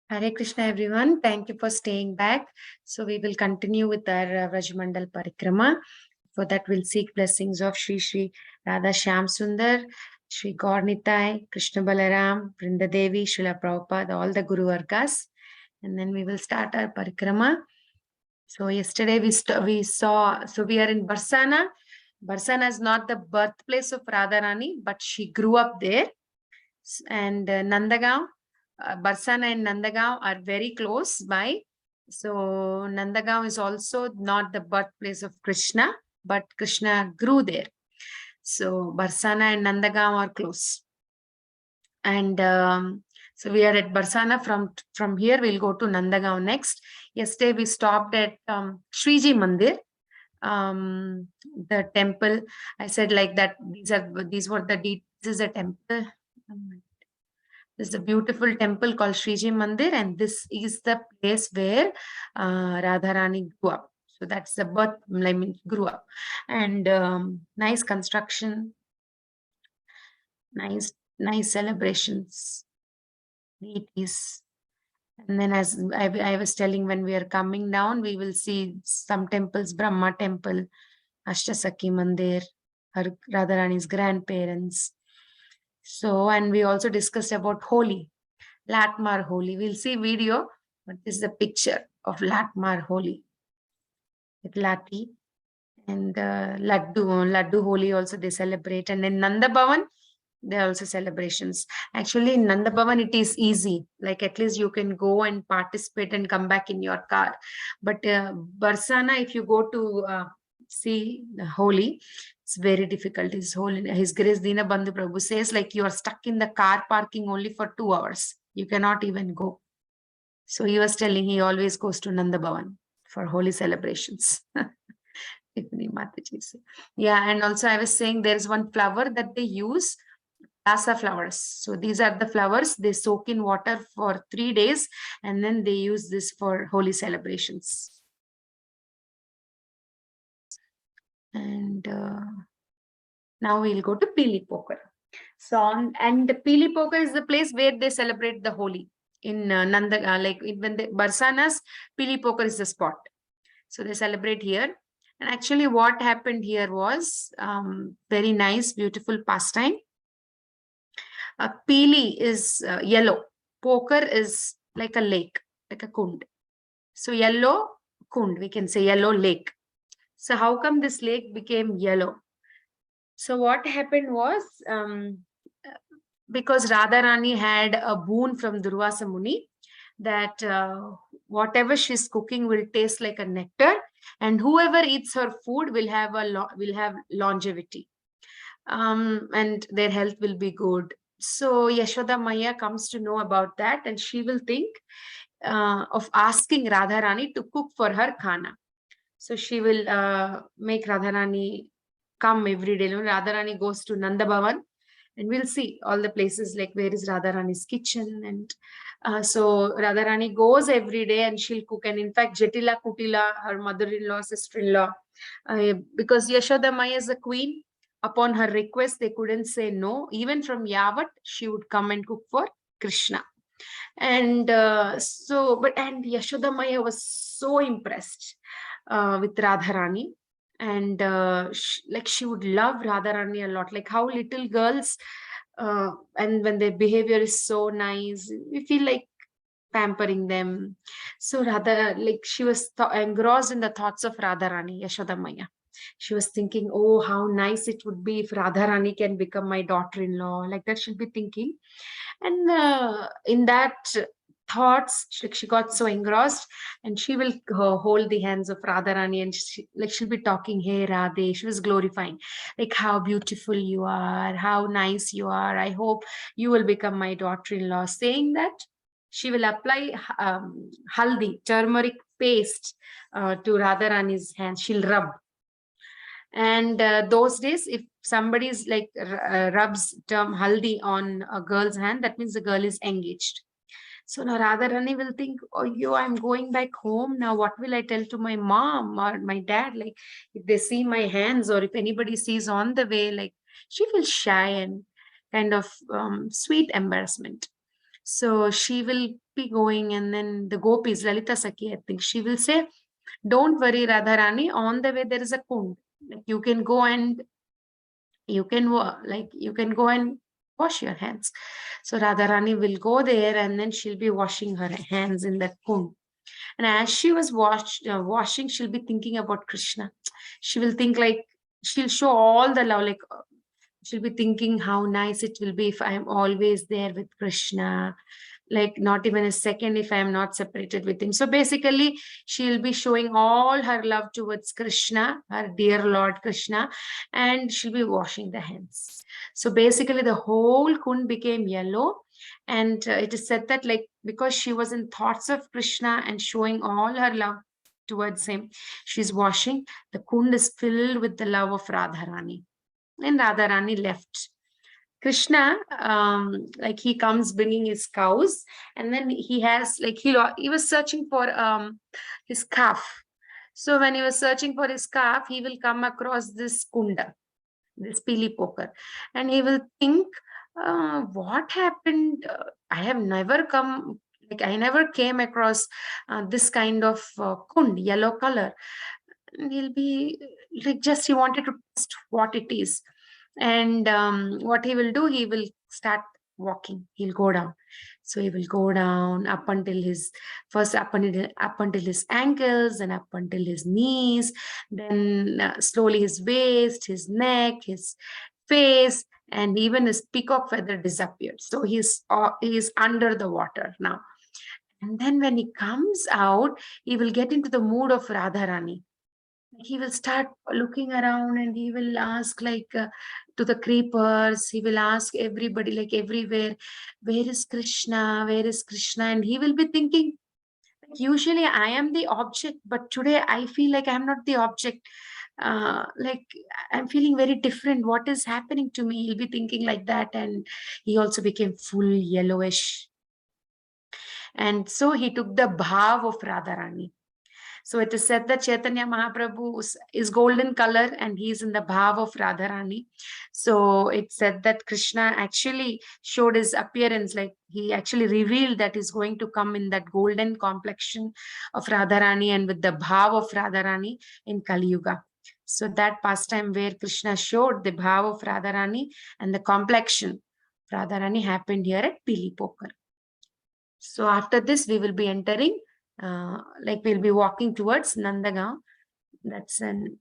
Hare Krishna, everyone. Thank you for staying back. So we will continue with our Vraja Mandal Parikrama. For that, we'll seek blessings of Sri Radha Shyam Sundar, Sri Gaurnitai, Krishna Balaram, Vrinda Devi, Srila Prabhupada, all the Guru Vargas. And then we will start our Parikrama. So yesterday we saw, so we are in Barsana. Barsana is not the birthplace of Radharani, but she grew up there. And Nandagaon, Barsana and Nandagaon are very close by. So Nandagaon is also not the birthplace of Krishna, but Krishna grew there. So Barsana and Nandagaon are close. And so we are at Barsana. From here, we'll go to Nandagaon next. Yesterday, we stopped at Shriji Mandir. The temple, I said like that, these were the details. This is a temple. This is a beautiful temple called Shriji Mandir, and this is the place where Radharani grew up. So that's the birth, I mean, grew up. And nice construction, nice celebrations, deities. And then as I was telling, when we are coming down, we will see some temples, Brahma temple, Padma Sakhi Mandir, her Radharani's grandparents. So, and we also discussed about Holi, Latmar Holi. We'll see video, but this is a picture of Latmar Holi with Lati. And Laddu Holi also they celebrate. And in Nanda Bhavan, there are also celebrations. Actually, in Nanda Bhavan, it is easy. Like at least you can go and participate and come back in your car. But Barsana, if you go to see the Holi, it's very difficult. His Grace Dina Bandhu Prabhu says like you are stuck in the car parking only for 2 hours. You cannot even go. So he was telling he always goes to Nanda Bhavan for Holi celebrations. Yeah, and also I was saying there's one flower that they use, Rasa flowers. So these are the flowers they soak in water for 3 days, and then they use this for Holi celebrations. And now we'll go to Pili Poker. So and Pili Poker is the place where they celebrate the Holi in Nanda, like when the Barsanas, Pili Poker is the spot. So they celebrate here. And actually what happened here was very nice, beautiful pastime. Pili is yellow. Poker is like a lake, like a kund. So yellow kund, we can say yellow lake. So how come this lake became yellow? So what happened was, because Radharani had a boon from Durvasa Muni that whatever she's cooking will taste like a nectar, and whoever eats her food will have longevity, and their health will be good. So Yashoda Maya comes to know about that, and she will think of asking Radharani to cook for her khana. So she will make Radharani come every day. Radharani goes to Nanda Bhavan, and we'll see all the places like where is Radharani's kitchen. And so Radharani goes every day and she'll cook. And in fact, Jatila Kutila, her mother-in-law, sister-in-law, because Yashoda Maya is a queen, upon her request, they couldn't say no. Even from Yavat, she would come and cook for Krishna. And and Yashoda Maya was so impressed with Radharani. And she would love Radharani a lot, like how little girls, and when their behavior is so nice, we feel like pampering them. So Radha, like she was engrossed in the thoughts of Radharani, Yashoda Maya. She was thinking, oh, how nice it would be if Radharani can become my daughter-in-law. Like that she'll be thinking. And in that thoughts, she got so engrossed, and she will hold the hands of Radharani, and she'll be talking, hey Radhe. She was glorifying, like how beautiful you are, how nice you are. I hope you will become my daughter-in-law. Saying that, she will apply haldi, turmeric paste, to Radharani's hands. She'll rub. And those days, if somebody's like rubs haldi on a girl's hand, that means the girl is engaged. So now Radharani will think, oh, I'm going back home. Now what will I tell to my mom or my dad? Like if they see my hands, or if anybody sees on the way, like she feels shy and kind of sweet embarrassment. So she will be going, and then the gopis, Lalita Sakhi, I think, she will say, don't worry, Radharani, on the way there is a kund. Like you can go and you can go and wash your hands. So Radharani will go there, and then she'll be washing her hands in that kund. And as she was washing, she'll be thinking about Krishna. She will think like, she'll show all the love, like she'll be thinking how nice it will be if I'm always there with Krishna, like not even a second if I'm not separated with him. So basically, she'll be showing all her love towards Krishna, her dear Lord Krishna, and she'll be washing the hands. So basically, the whole kund became yellow. And it is said that, like, because she was in thoughts of Krishna and showing all her love towards him, she's washing. The kund is filled with the love of Radharani. And Radharani left. Krishna, like he comes bringing his cows, and then he has like he was searching for his calf. So when he was searching for his calf, he will come across this kunda, this pili poker, and he will think, what happened? I have never come, like I never came across this kind of kund, yellow color. And he'll be like, just he wanted to test what it is. And what he will do, he will start walking. He'll go down. So he will go down up until his first up until his ankles, and up until his knees, then slowly his waist, his neck, his face, and even his peacock feather disappeared. So he's under the water now. And then when he comes out, he will get into the mood of Radharani. He will start looking around, and he will ask like to the creepers, he will ask everybody, like everywhere, where is Krishna, where is Krishna? And he will be thinking, usually I am the object, but today I feel like I'm not the object. Like I'm feeling very different. What is happening to me? He'll be thinking like that. And he also became full yellowish. And so he took the bhav of Radharani. So it is said that Chaitanya Mahaprabhu is golden color, and he is in the bhav of Radharani. So it said that Krishna actually showed his appearance, like he actually revealed that he's going to come in that golden complexion of Radharani and with the bhav of Radharani in Kali Yuga. So that pastime where Krishna showed the bhav of Radharani and the complexion of Radharani happened here at Pili Pokar. So after this, we will be entering, like we'll be walking towards Nandagaon. That's an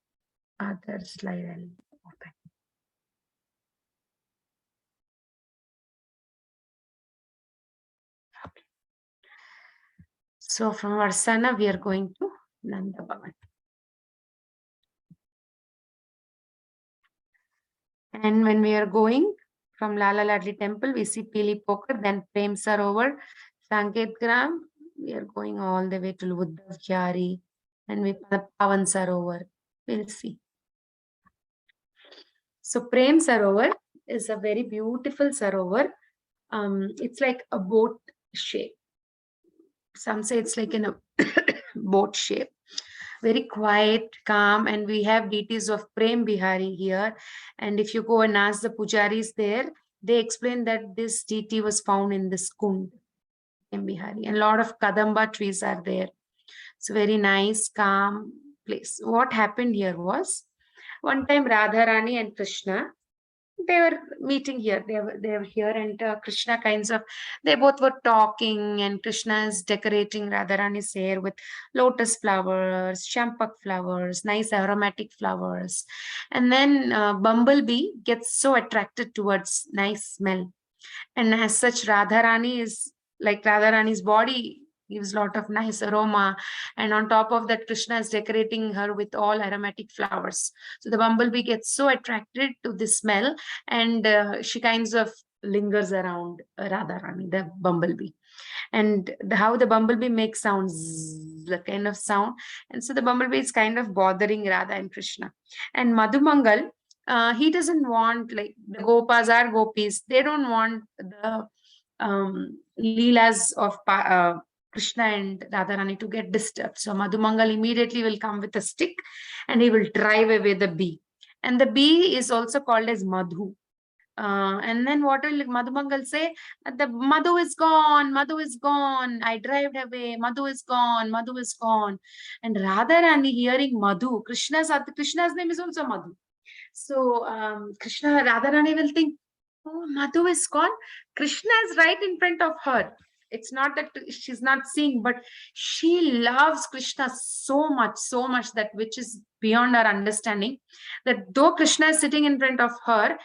other slide. I'll open. So from Varsana, we are going to Nandabhavan. And when we are going from Lala Ladli Temple, we see Pili Pokar, then Prem Sarovar, Sanket Gram. We are going all the way to Uddhav Kyari, and we Pavan Sarovar. We'll see. So Prem Sarovar is a very beautiful Sarovar. It's like a boat shape. Some say it's like in a boat shape. Very quiet, calm, and we have deities of Prem Bihari here. And if you go and ask the pujaris there, they explain that this deity was found in this kund, Prem Bihari, and a lot of kadamba trees are there. It's a very nice, calm place. What happened here was, one time Radharani and Krishna, they were meeting here. They were here, and Krishna they both were talking, and Krishna is decorating Radharani's hair with lotus flowers, champak flowers, nice aromatic flowers. And then Bumblebee gets so attracted towards nice smell. And as such, Radharani's body gives a lot of nice aroma. And on top of that, Krishna is decorating her with all aromatic flowers. So the bumblebee gets so attracted to the smell, and she kinds of lingers around Radharani, the bumblebee. And how the bumblebee makes sounds, the kind of sound. And so the bumblebee is kind of bothering Radha and Krishna. And Madhumangal, he doesn't want, like the Gopas are gopis, they don't want the leelas of Krishna and Radharani to get disturbed. So Madhumangal immediately will come with a stick, and he will drive away the bee. And the bee is also called as Madhu. And then what will Madhumangal say? The Madhu is gone, Madhu is gone. I drive away, Madhu is gone, Madhu is gone. And Radharani hearing Madhu, Krishna's name is also Madhu. So Radharani will think, oh, Madhu is gone. Krishna is right in front of her. It's not that she's not seeing, but she loves Krishna so much that which is beyond our understanding. That though Krishna is sitting in front of her,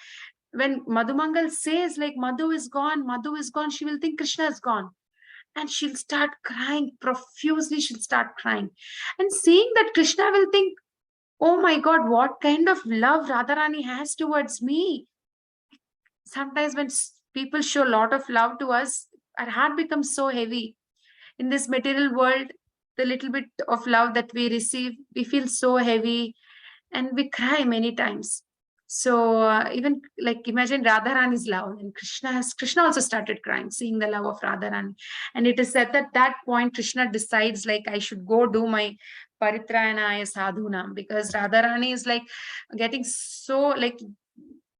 when Madhumangal says like Madhu is gone, she will think Krishna is gone. And she'll start crying profusely, she'll start crying. And seeing that, Krishna will think, oh my God, what kind of love Radharani has towards me. Sometimes when people show a lot of love to us, our heart becomes so heavy. In this material world, the little bit of love that we receive, we feel so heavy and we cry many times. So even like imagine Radharani's love, and Krishna also started crying, seeing the love of Radharani. And it is at that point Krishna decides like I should go do my Paritrayanaya Sadhuna, because Radharani is like getting so like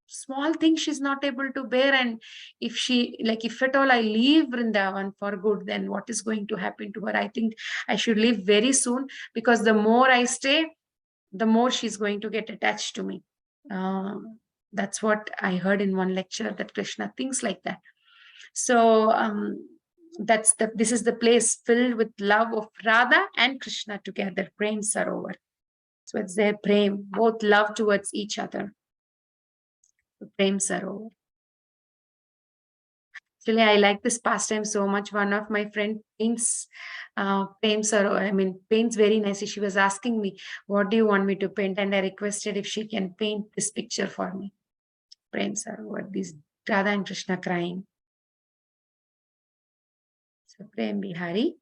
small things she's not able to bear. And if at all I leave Vrindavan for good, then what is going to happen to her? I think I should leave very soon, because the more I stay, the more she's going to get attached to me. That's what I heard in one lecture, that Krishna thinks like that. So this is the place filled with love of Radha and Krishna together, Prem Sarovar. So it's their prem, both love towards each other. Prem Sarovar. Actually, I like this pastime so much. One of my friend paints Prem Sarovar. I mean, paints very nicely. She was asking me, what do you want me to paint? And I requested if she can paint this picture for me. Prem Sarovar, these Radha and Krishna crying. So Prem Bihari,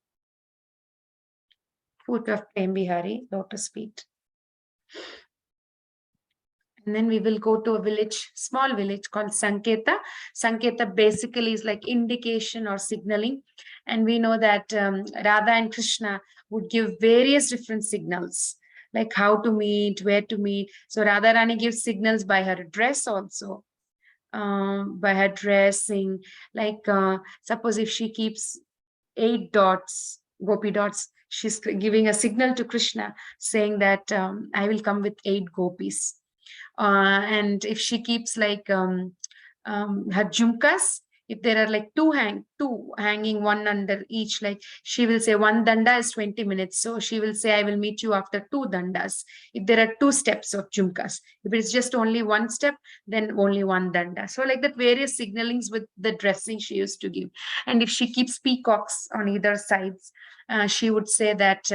foot of Prem Bihari, lotus feet. And then we will go to a village, small village called Sanketa. Sanketa basically is like indication or signaling. And we know that Radha and Krishna would give various different signals, like how to meet, where to meet. So Radharani gives signals by her dress also, by her dressing. Like suppose if she keeps 8 dots, gopi dots, she's giving a signal to Krishna saying that I will come with 8 gopis. And if she keeps like her jhumkas, if there are like two hanging, one under each, like she will say one danda is 20 minutes. So she will say, I will meet you after 2 dandas. If there are 2 steps of jhumkas, if it's just only 1 step, then only 1 danda. So like that, various signalings with the dressing she used to give. And if she keeps peacocks on either sides, she would say that,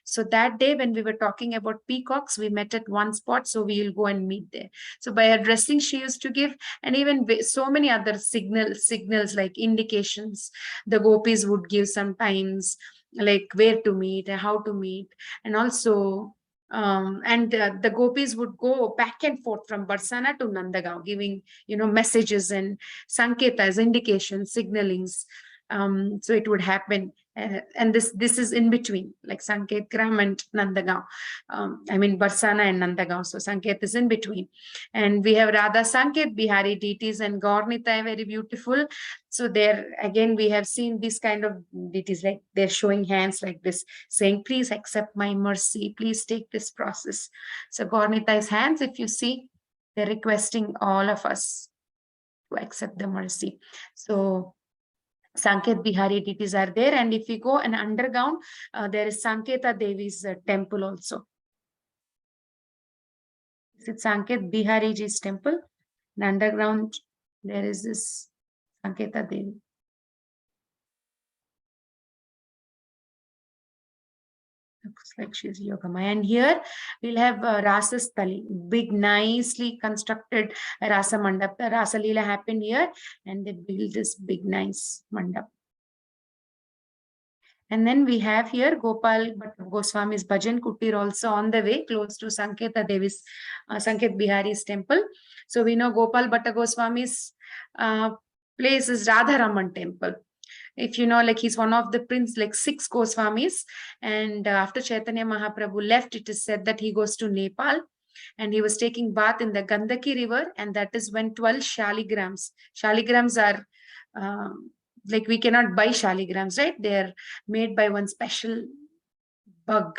so that day when we were talking about peacocks, we met at one spot, so we will go and meet there. So by her dressing she used to give, and even so many other signals like indications the gopis would give sometimes, like where to meet and how to meet. And also the gopis would go back and forth from Barsana to Nandagaon, giving messages and sanketas, indications, signalings. So it would happen, and this is in between, like Sanket Gram and Nandagaon. I mean Barsana and Nandagaon. So Sanket is in between, and we have Radha Sanket Bihari deities and Gaurnita, very beautiful. So there again we have seen this kind of deities, like they're showing hands like this, saying, please accept my mercy, please take this process. So Gaurnita's hands, if you see, they're requesting all of us to accept the mercy. So Sanket Bihari deities are there, and if we go and underground, there is Sanketa Devi's temple also. It's Sanket Bihari Ji's temple. And underground, there is this Sanketa Devi. Looks like she's Yogamaya. And here we'll have Rasasthali, big, nicely constructed Rasa Mandap. The Rasa Leela happened here, and they built this big, nice mandap. And then we have here Gopal Goswami's Bhajan Kutir also on the way, close to Sanketa Devi's, Sanket Bihari's temple. So we know Gopal Bhatta Goswami's place is Radharaman temple. If you know, like he's one of the prince, like 6 Goswamis. And after Chaitanya Mahaprabhu left, it is said that he goes to Nepal. and he was taking bath in the Gandaki river, and that is when 12 shaligrams are like we cannot buy shaligrams, right? They are made by one special bug.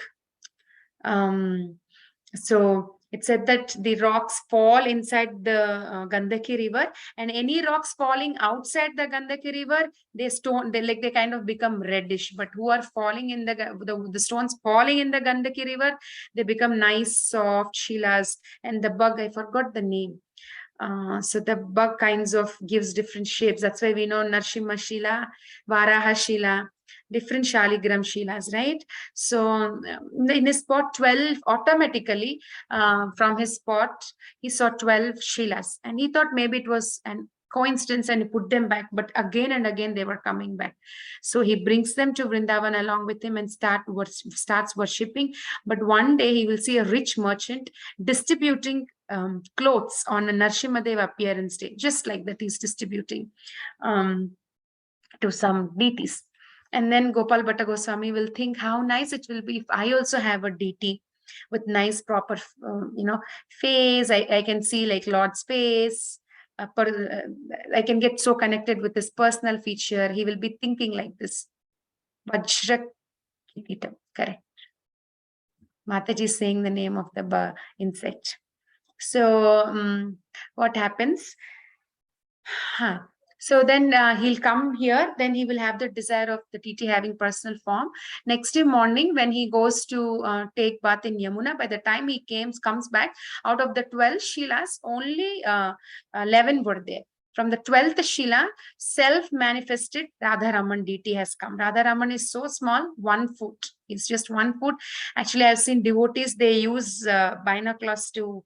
So it said that the rocks fall inside the Gandaki river, and any rocks falling outside the Gandaki river, they kind of become reddish. But who are falling in the stones falling in the Gandaki river, they become nice soft shilas. And the bug, I forgot the name. So the bug kinds of gives different shapes. That's why we know Narsimha Shila, Varaha Shila, different Shaligram Shilas, right? So in his spot 12, automatically from his spot, he saw 12 Shilas, and he thought maybe it was an coincidence and he put them back, but again and again they were coming back. So he brings them to Vrindavan along with him and starts worshipping. But one day he will see a rich merchant distributing clothes on a Narsimhadev appearance day, just like that he's distributing to some deities. And then Gopal Bhatta Goswami will think how nice it will be if I also have a deity with nice proper face. I can see like Lord's face. I can get so connected with this personal feature. He will be thinking like this. Vajra Kiritam, correct. Mataji is saying the name of the insect. So what happens? So then he'll come here, then he will have the desire of the deity having personal form. Next day morning, when he goes to take bath in Yamuna, by the time he comes back, out of the 12 Shilas, only 11 were there. From the 12th Shila, self-manifested Radharaman deity has come. Radharaman is so small, 1 foot. It's just 1 foot. Actually, I've seen devotees, they use binoculars to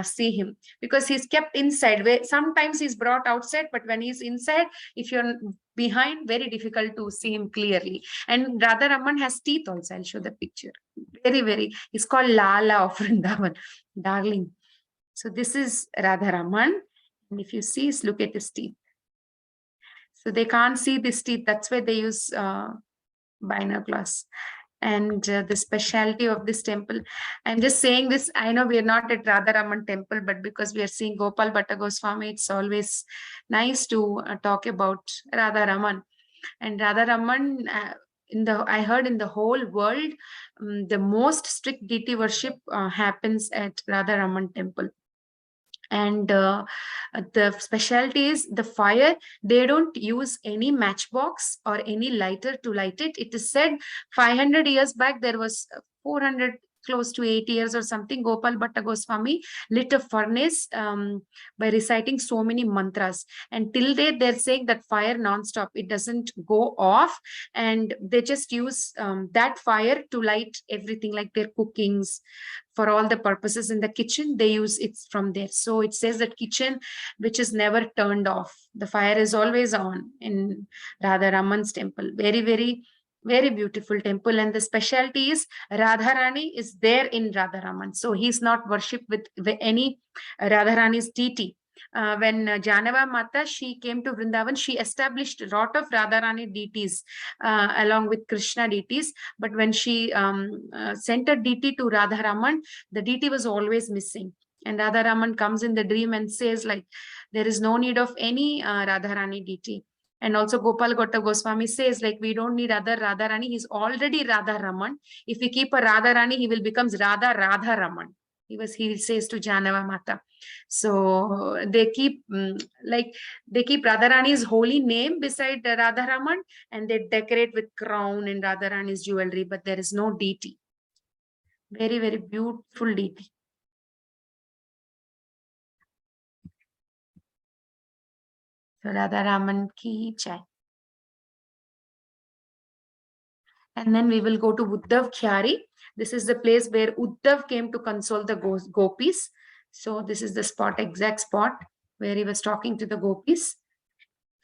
see him, because he's kept inside. Where sometimes he's brought outside, but when he's inside, if you're behind, very difficult to see him clearly. And Radharaman has teeth also. I'll show the picture. He's called Lala of Vrindavan, darling. So this is Radharaman. And if you see, look at his teeth. So they can't see this teeth. That's why they use binoculars. And the specialty of this temple, I'm just saying this, I know we are not at Radharaman temple, but because we are seeing Gopal Bhatta Goswami, it's always nice to talk about Radharaman. And Radharaman, I heard in the whole world, the most strict deity worship happens at Radharaman temple. And the specialty is the fire. They don't use any matchbox or any lighter to light it. It is said 500 years back, there was 400, close to 8 years or something, Gopal Bhatta Goswami lit a furnace by reciting so many mantras. And till date, they're saying that fire non-stop. It doesn't go off. And they just use that fire to light everything, like their cookings, for all the purposes in the kitchen, they use it from there. So it says that kitchen, which is never turned off, the fire is always on in Radharaman's temple. Very, very, very beautiful temple. And the specialty is Radharani is there in Radharaman. So he's not worshipped with any Radharani's deity. When Janava Mata, she came to Vrindavan, she established a lot of Radharani deities along with Krishna deities. But when she sent a deity to Radharaman, the deity was always missing. And Radharaman comes in the dream and says, like, there is no need of any Radharani deity. And also Gopal Bhatta Goswami says, like, we don't need other Radharani. He's already Radharaman. If we keep a Radharani, he will become Radharaman. He says to Janava Mata. So they keep Radharani's holy name beside Radharaman, and they decorate with crown and Radharani's jewelry, but there is no deity. Very, very beautiful deity. So Radharaman ki jai. And then we will go to Uddhav Khyari. This is the place where Uddhav came to console the gopis. So this is the spot, exact spot where he was talking to the gopis.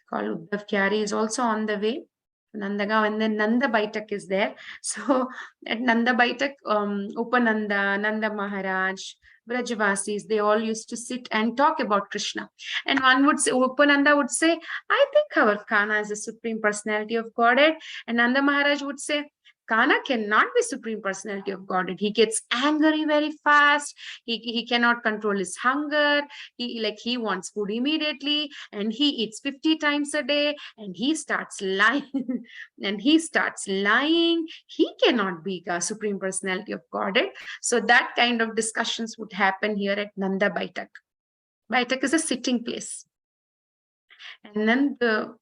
Called Uddhav Khyari is also on the way to Nandagaon, and then Nanda Baitak is there. So at Nanda Baitak, Upananda, Nanda Maharaj, Vrajavasis, they all used to sit and talk about Krishna. And one would say, Upananda would say, I think our Kana is the supreme personality of Godhead. And Nanda Maharaj would say, Kana cannot be Supreme Personality of Godhead. He gets angry very fast. He cannot control his hunger. He wants food immediately, and he eats 50 times a day, and he starts lying. And he starts lying. He cannot be a Supreme Personality of Godhead. So that kind of discussions would happen here at Nanda Baitak. Baitak is a sitting place. And then the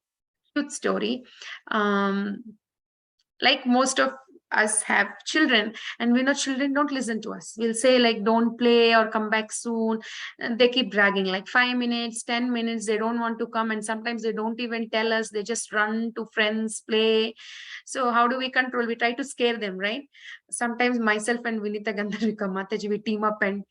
cute story, like most of us have children, and we know children don't listen to us. We'll say like, don't play or come back soon, and they keep dragging like 5 minutes, 10 minutes. They don't want to come, and sometimes they don't even tell us. They just run to friends, play. So how do we control? We try to scare them, right? Sometimes myself and Vinita Gandharvika Mataji, we team up and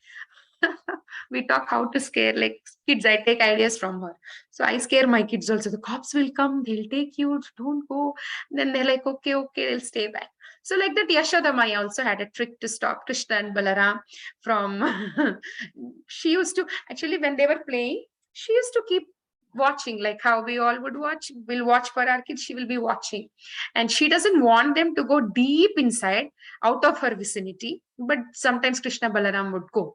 we talk how to scare like kids. I take ideas from her. So I scare my kids also. The cops will come, they'll take you, don't go. Then they're like, okay, they'll stay back. So like that, Yashoda Maya also had a trick to stop Krishna and Balaram from she used to actually, when they were playing, she used to keep watching, like how we all would watch. We'll watch for our kids, she will be watching, and she doesn't want them to go deep inside out of her vicinity. But sometimes Krishna Balaram would go.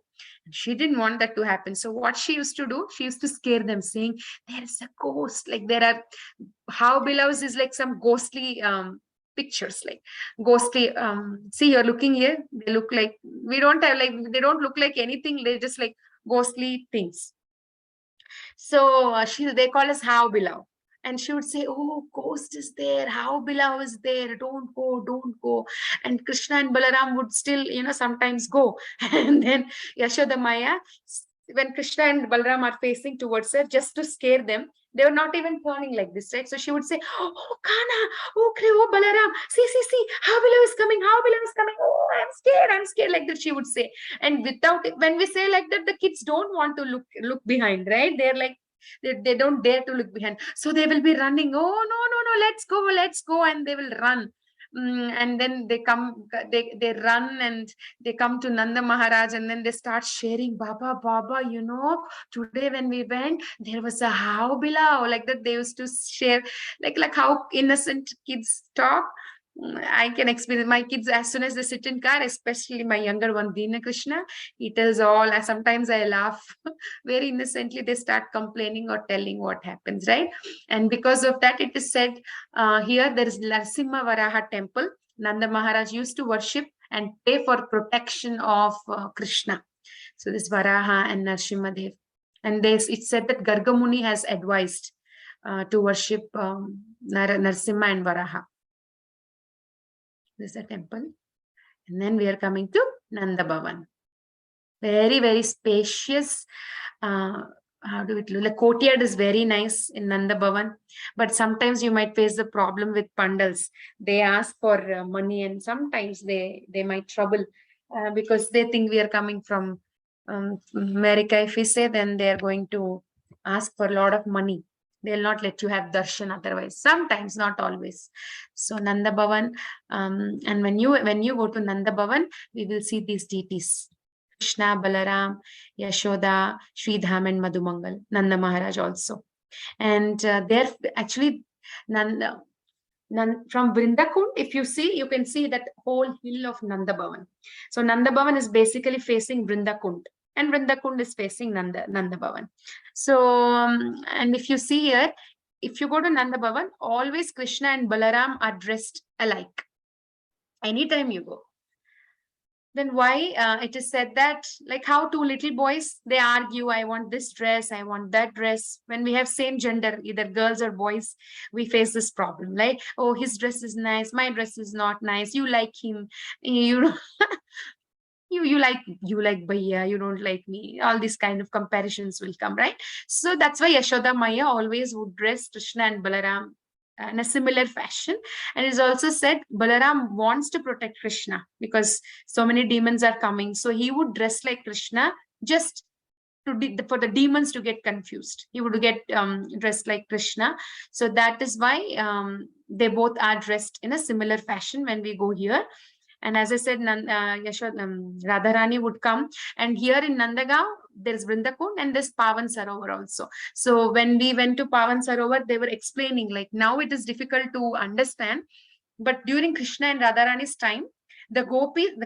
She didn't want that to happen. So what she used to do, she used to scare them, saying there is a ghost. Like there are, how belows is like some ghostly pictures, like ghostly. See, you're looking here. They look like, we don't have like, they don't look like anything. They're just like ghostly things. So they call us how below. And she would say, oh, ghost is there, how below is there, don't go, don't go. And Krishna and Balaram would still, sometimes go. And then Yashoda Maya, when Krishna and Balaram are facing towards her, just to scare them, they were not even turning like this, right? So she would say, oh, Kana, oh, Balaram, see, how below is coming, oh, I'm scared, like that she would say. And without, when we say like that, the kids don't want to look behind, right? They're like, they don't dare to look behind. So they will be running, oh, no, let's go, and they will run. And then they come, they run, and they come to Nanda Maharaj, and then they start sharing, Baba, today when we went, there was a how below, like that. They used to share, like how innocent kids talk. I can experience my kids as soon as they sit in car, especially my younger one, Dina Krishna. He tells all. Sometimes I laugh very innocently. They start complaining or telling what happens, right? And because of that, it is said here there is Narasimha Varaha temple. Nanda Maharaj used to worship and pray for protection of Krishna. So this Varaha and Narasimha Dev. And it's said that Garga Muni has advised to worship Narasimha and Varaha. This is a temple. And then we are coming to Nanda Bhavan. Very, very spacious. How do it look? The courtyard is very nice in Nanda Bhavan. But sometimes you might face the problem with pandals. They ask for money, and sometimes they might trouble because they think we are coming from America. If we say, then they are going to ask for a lot of money. They'll not let you have darshan otherwise. Sometimes, not always. So Nanda Bhavan, and when you go to Nanda Bhavan, we will see these deities: Krishna, Balaram, Yashoda, Sridham, and Madhumangal. Nanda Maharaj also. And they're actually Nanda. From Vrindakund, if you see, you can see that whole hill of Nanda Bhavan. So Nanda Bhavan is basically facing Vrindakund, and Vrindakund is facing Nanda Bhavan. So, and if you see here, if you go to Nanda Bhavan, always Krishna and Balaram are dressed alike. Anytime you go. Then why it is said that, like how two little boys, they argue, I want this dress, I want that dress. When we have same gender, either girls or boys, we face this problem, like, oh, his dress is nice, my dress is not nice, you like him, you you like Bhaiya, you don't like me. All these kind of comparisons will come, right? So that's why Yashoda Maya always would dress Krishna and Balaram in a similar fashion. And it's also said Balaram wants to protect Krishna because so many demons are coming. So he would dress like Krishna just for the demons to get confused. He would get dressed like Krishna. So that is why they both are dressed in a similar fashion when we go here. And as I said, Radharani would come. And here in Nandagaon, there's Vrindakund and there's Pavan Sarovar also. So when we went to Pavan Sarovar, they were explaining, like, now it is difficult to understand but during Krishna and Radharani's time, the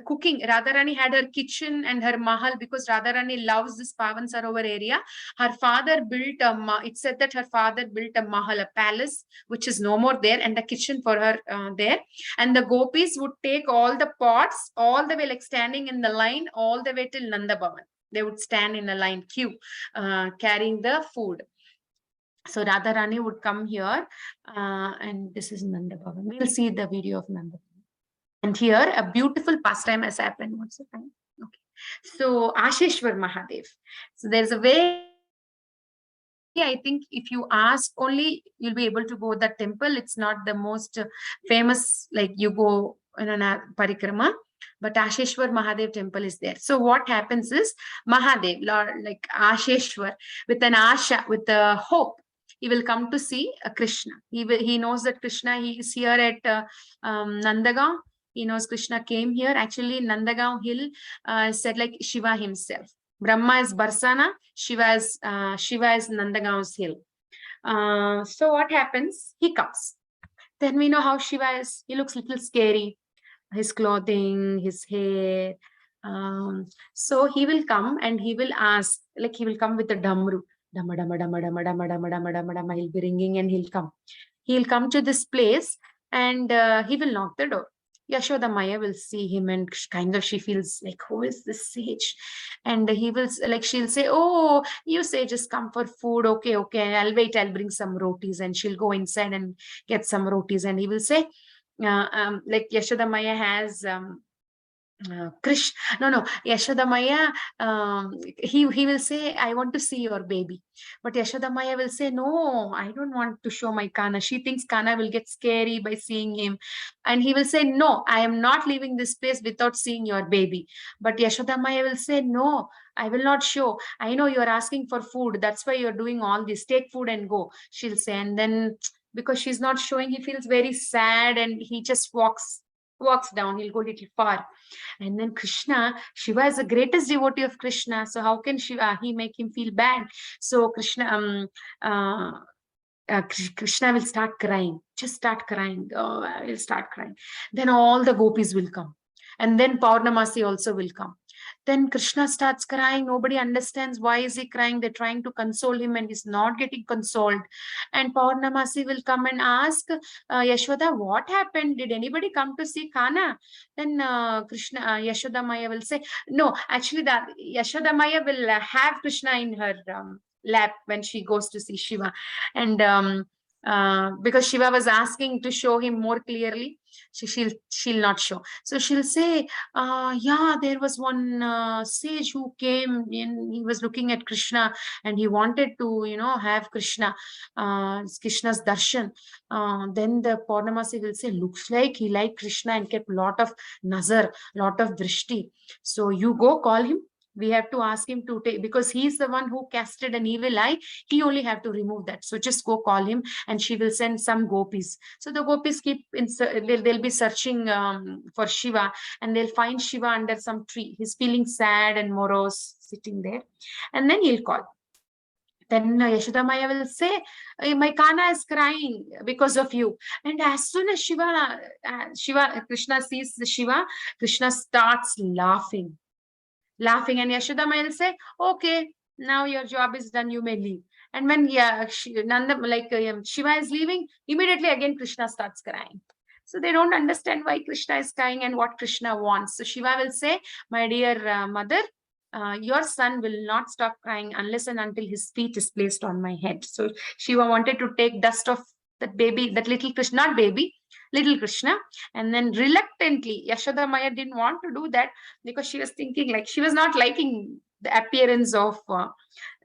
cooking, Radharani had her kitchen and her mahal, because Radharani loves this Pavan Sarovar area. Her father built it said that her father built a mahal, a palace, which is no more there, and a kitchen for her there. And the gopis would take all the pots, all the way, like standing in the line, all the way till Nanda Bhavan. They would stand in a line queue, carrying the food. So Radharani would come here, and this is Nanda Bhavan. We'll see the video of Nanda Bhavan. And here a beautiful pastime has happened. What's the time? Okay. So Asheshwar Mahadev. So there's a way, I think if you ask only, you'll be able to go the temple. It's not the most famous, like you go in a parikrama, but Asheshwar Mahadev temple is there. So what happens is Mahadev, Lord, like Asheshwar, with an asha, with a hope, he will come to see Krishna. He knows that Krishna, he is here at Nandagaon. He knows Krishna came here. Actually, Nandagaon hill said like Shiva himself. Brahma is Barsana, Shiva is Nandagaon's hill. So what happens? He comes. Then we know how Shiva is. He looks a little scary. His clothing, his hair. So he will come and he will ask, like he will come with a damru. Dama, dama, dama, dama, dama, dama, dama, dama, dama. He'll be ringing and he'll come. He'll come to this place and he will knock the door. Yashoda Maya will see him and kind of she feels like, who is this sage? And he will, like, she'll say, oh, you sages come for food. Okay, okay, I'll wait. I'll bring some rotis. And she'll go inside and get some rotis. And he will say, like Yashoda Maya has Yashoda Maya, he will say, I want to see your baby. But Yashoda Maya will say, no, I don't want to show my Kana. She thinks Kana will get scary by seeing him. And he will say, no, I am not leaving this place without seeing your baby. But Yashoda Maya will say, no, I will not show. I know you are asking for food. That's why you're doing all this. Take food and go, she'll say. And then because she's not showing, he feels very sad and he just walks down. He'll go a little far. And then Krishna, Shiva is the greatest devotee of Krishna. So how can Shiva, he make him feel bad? So Krishna, Krishna will start crying. Just start crying. Oh, I will start crying. Then all the gopis will come. And then Purnamasi also will come. Then Krishna starts crying. Nobody understands why is he crying. They're trying to console him and he's not getting consoled. And Purnamasi will come and ask Yashoda, what happened? Did anybody come to see Kana? Then Yashoda Maya will say, no, actually that Yashoda Maya will have Krishna in her lap when she goes to see Shiva. And because Shiva was asking to show him more clearly, she'll not show. So she'll say, yeah, there was one sage who came in, he was looking at Krishna and he wanted to, have Krishna's darshan. Then the Purnamasi will say, looks like he liked Krishna and kept lot of nazar, lot of drishti. So you go call him. We have to ask him to take, because he's the one who casted an evil eye. He only have to remove that. So just go call him and she will send some gopis. So the gopis they'll be searching for Shiva and they'll find Shiva under some tree. He's feeling sad and morose sitting there. And then he'll call. Then Yashoda Maya will say, my Kana is crying because of you. And as soon as Krishna sees Shiva, Krishna starts laughing. And Yashoda Maya will say, okay, now your job is done, you may leave. And when Shiva is leaving, immediately again Krishna starts crying. So they don't understand why Krishna is crying and what Krishna wants. So Shiva will say, my dear mother, your son will not stop crying unless and until his feet is placed on my head. So Shiva wanted to take dust of that baby, that little Krishna, not baby, little Krishna. And then reluctantly, Yashoda Maya didn't want to do that because she was thinking like, she was not liking the appearance of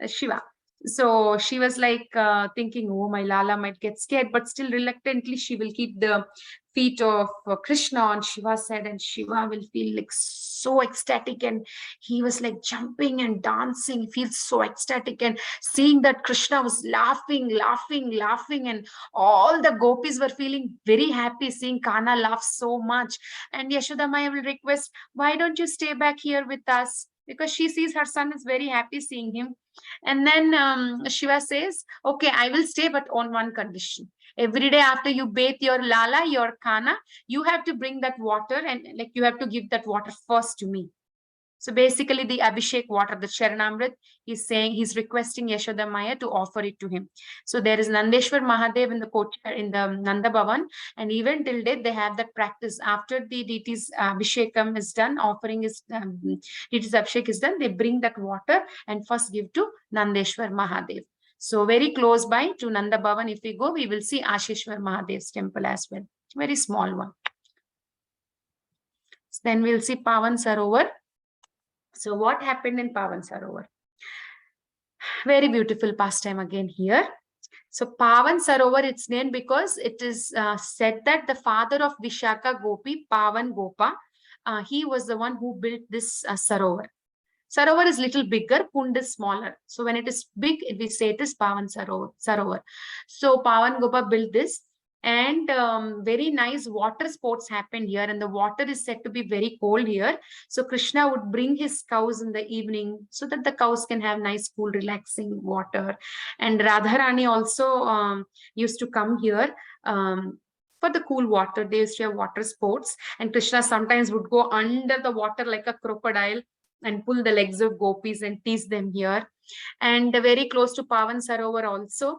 Shiva. So she was like thinking, oh, my Lala might get scared, but still reluctantly she will keep the feet of Krishna on Shiva's head, and Shiva will feel like so ecstatic, and he was like jumping and dancing, feels so ecstatic, and seeing that Krishna was laughing, and all the gopis were feeling very happy seeing Kana laugh so much. And Yashoda Maya will request, why don't you stay back here with us? Because she sees her son is very happy seeing him. And then Shiva says, okay, I will stay, but on one condition. Every day after you bathe your Lala, your Kana, you have to bring that water and like you have to give that water first to me. So basically, the Abhishek water, the Charanamrit, he's saying he's requesting Yashoda Maya to offer it to him. So there is Nandeshwar Mahadev in the in the Nanda Bhavan, and even till date they have that practice. After the deity's Abhishekam is done, offering is deity's Abhishek is done, they bring that water and first give to Nandeshwar Mahadev. So very close by to Nanda Bhavan, if we go, we will see Ashishwar Mahadev's temple as well. Very small one. Then we'll see Pavan Sarovar. So what happened in Pavan Sarovar? Very beautiful pastime again here. So Pavan Sarovar, it's named because it is said that the father of Vishaka Gopi, Pavan Gopa, he was the one who built this Sarovar. Sarovar is little bigger, Kund is smaller. So when it is big, we say it is Pavan Sarovar. So Pavan Gopa built this. And very nice water sports happened here, and the water is said to be very cold here. So Krishna would bring his cows in the evening so that the cows can have nice, cool, relaxing water. And Radharani also used to come here for the cool water. They used to have water sports, and Krishna sometimes would go under the water like a crocodile and pull the legs of gopis and tease them here. And very close to Pavan Sarovar also,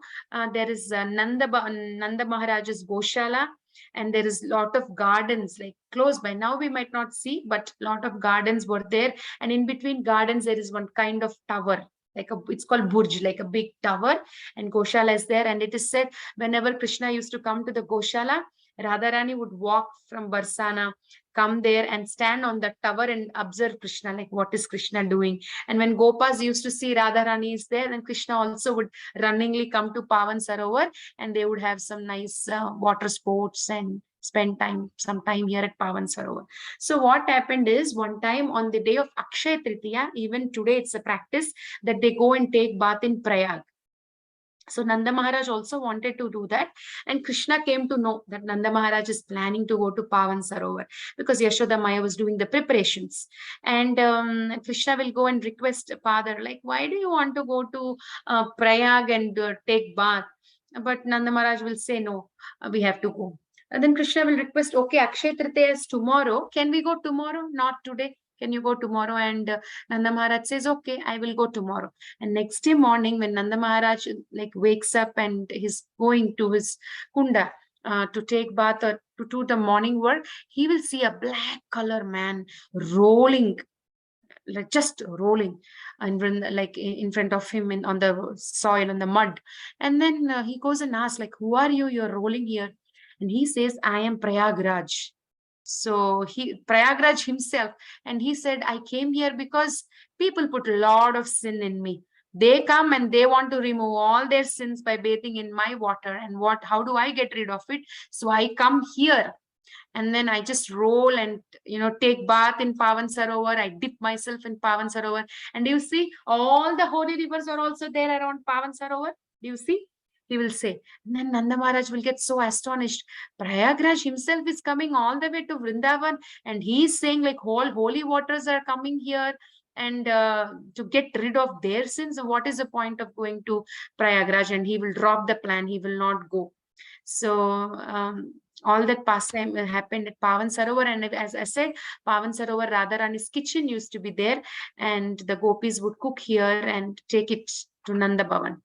there is Nanda Maharaj's Goshala, and there is lot of gardens like close by. Now we might not see, but lot of gardens were there. And in between gardens, there is one kind of tower, it's called Burj, like a big tower, and Goshala is there. And it is said whenever Krishna used to come to the Goshala, Radharani would walk from Barsana, come there and stand on the tower and observe Krishna, like what is Krishna doing. And when Gopas used to see Radharani is there, then Krishna also would runningly come to Pavan Sarovar, and they would have some nice water sports and spend some time here at Pavan Sarovar. So what happened is, one time on the day of Akshaya Tritiya, even today it's a practice that they go and take bath in Prayag. So Nanda Maharaj also wanted to do that, and Krishna came to know that Nanda Maharaj is planning to go to Pavan Sarovar because Yashoda Maya was doing the preparations. And Krishna will go and request father, like, why do you want to go to Prayag and take bath? But Nanda Maharaj will say, no, we have to go. And then Krishna will request, okay, Akshaya Tritiya is tomorrow. Can we go tomorrow? Not today. Can you go tomorrow? And Nanda Maharaj says, okay, I will go tomorrow. And next day morning, when Nanda Maharaj wakes up and he's going to his kunda to take bath or to do the morning work, he will see a black color man rolling, just rolling, and in front of him on the soil, on the mud. And then he goes and asks, who are you? You're rolling here. And he says, I am Prayagraj. So Prayagraj himself, and he said, I came here because people put a lot of sin in me. They come and they want to remove all their sins by bathing in my water. And how do I get rid of it? So I come here, and then I just roll and take bath in Pavan Sarovar. I dip myself in Pavan Sarovar. And you see, all the holy rivers are also there around Pavan Sarovar. Do you see? He will say. And then Nanda Maharaj will get so astonished. Prayagraj himself is coming all the way to Vrindavan, and he's saying all holy waters are coming here and to get rid of their sins. What is the point of going to Prayagraj? And he will drop the plan. He will not go. So all that pastime happened at Pavan Sarovar. And as I said, Pavan Sarovar, Radharani's kitchen used to be there, and the gopis would cook here and take it to Nanda Bhavan.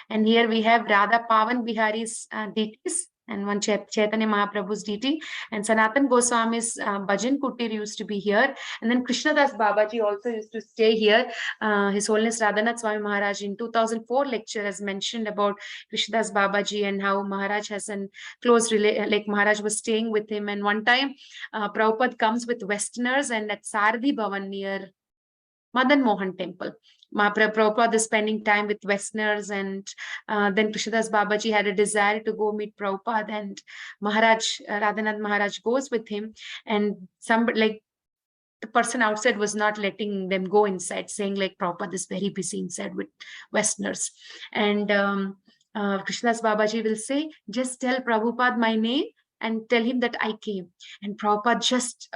And here we have Radha Pavan Bihari's deities, and one Chaitanya Mahaprabhu's deity, and Sanatan Goswami's Bhajan Kutir used to be here. And then Krishnadas Babaji also used to stay here. His Holiness Radhanath Swami Maharaj in 2004 lecture has mentioned about Krishnadas Babaji and how Maharaj has a close Maharaj was staying with him. And one time Prabhupada comes with Westerners, and at Sardi Bhavan near Madan Mohan temple, Prabhupada is spending time with Westerners, and then Krishnadas Babaji had a desire to go meet Prabhupada, and Radhanath Maharaj goes with him, and the person outside was not letting them go inside, saying Prabhupada is very busy inside with Westerners. And Krishnadas Babaji will say, just tell Prabhupada my name and tell him that I came. And Prabhupada just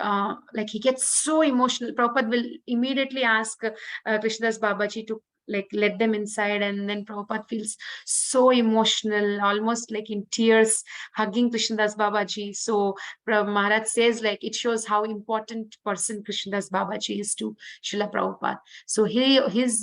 he gets so emotional. Prabhupada will immediately ask Krishnadas Babaji to like let them inside, and then Prabhupada feels so emotional, almost like in tears, hugging Krishnadas Babaji. So Maharaj says like it shows how important person Krishnadas Babaji is to Srila Prabhupada. So his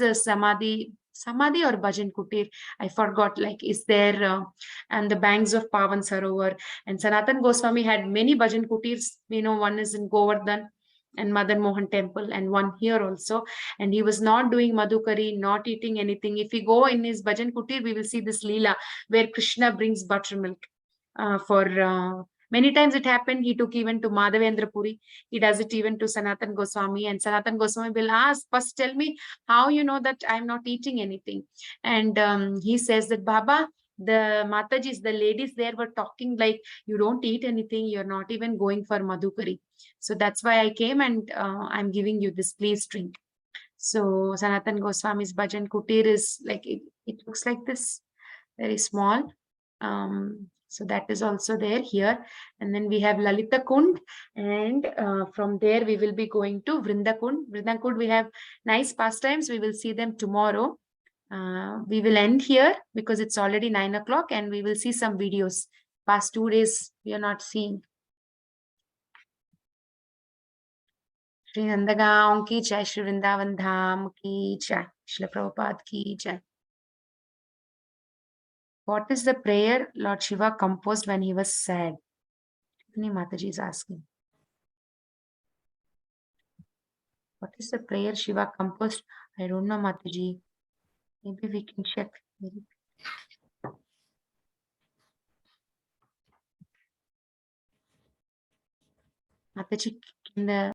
samadhi or bhajan kutir, I forgot, like is there and the banks of Pavan Sarovar. And Sanatan Goswami had many bhajan kutirs. One is in Govardhan and Madan Mohan temple, and one here also. And he was not doing madhukari, not eating anything. If we go in his bhajan kutir, we will see this leela where Krishna brings buttermilk for many times it happened. He took even to Madhavendra Puri. He does it even to Sanatan Goswami, and Sanatan Goswami will ask, first tell me how you know that I'm not eating anything. And he says that, Baba, the Matajis, the ladies there were talking like, you don't eat anything, you're not even going for madhukari. So that's why I came, and I'm giving you this, please drink. So Sanatan Goswami's bhajan kutir is like, it looks like this, very small. So that is also there here. And then we have Lalita Kund, and from there we will be going to Vrinda Kund. Vrinda Kund, we have nice pastimes. We will see them tomorrow. We will end here because it's already 9 o'clock, and we will see some videos. Past 2 days we are not seeing. Shri Nandagaon ki jai, Shri Vrindavan Dham ki jai, Shri Prabhupada ki jai. What is the prayer Lord Shiva composed when he was sad? Tiffany Mataji is asking. What is the prayer Shiva composed? I don't know, Mataji. Maybe we can check. Mataji, in the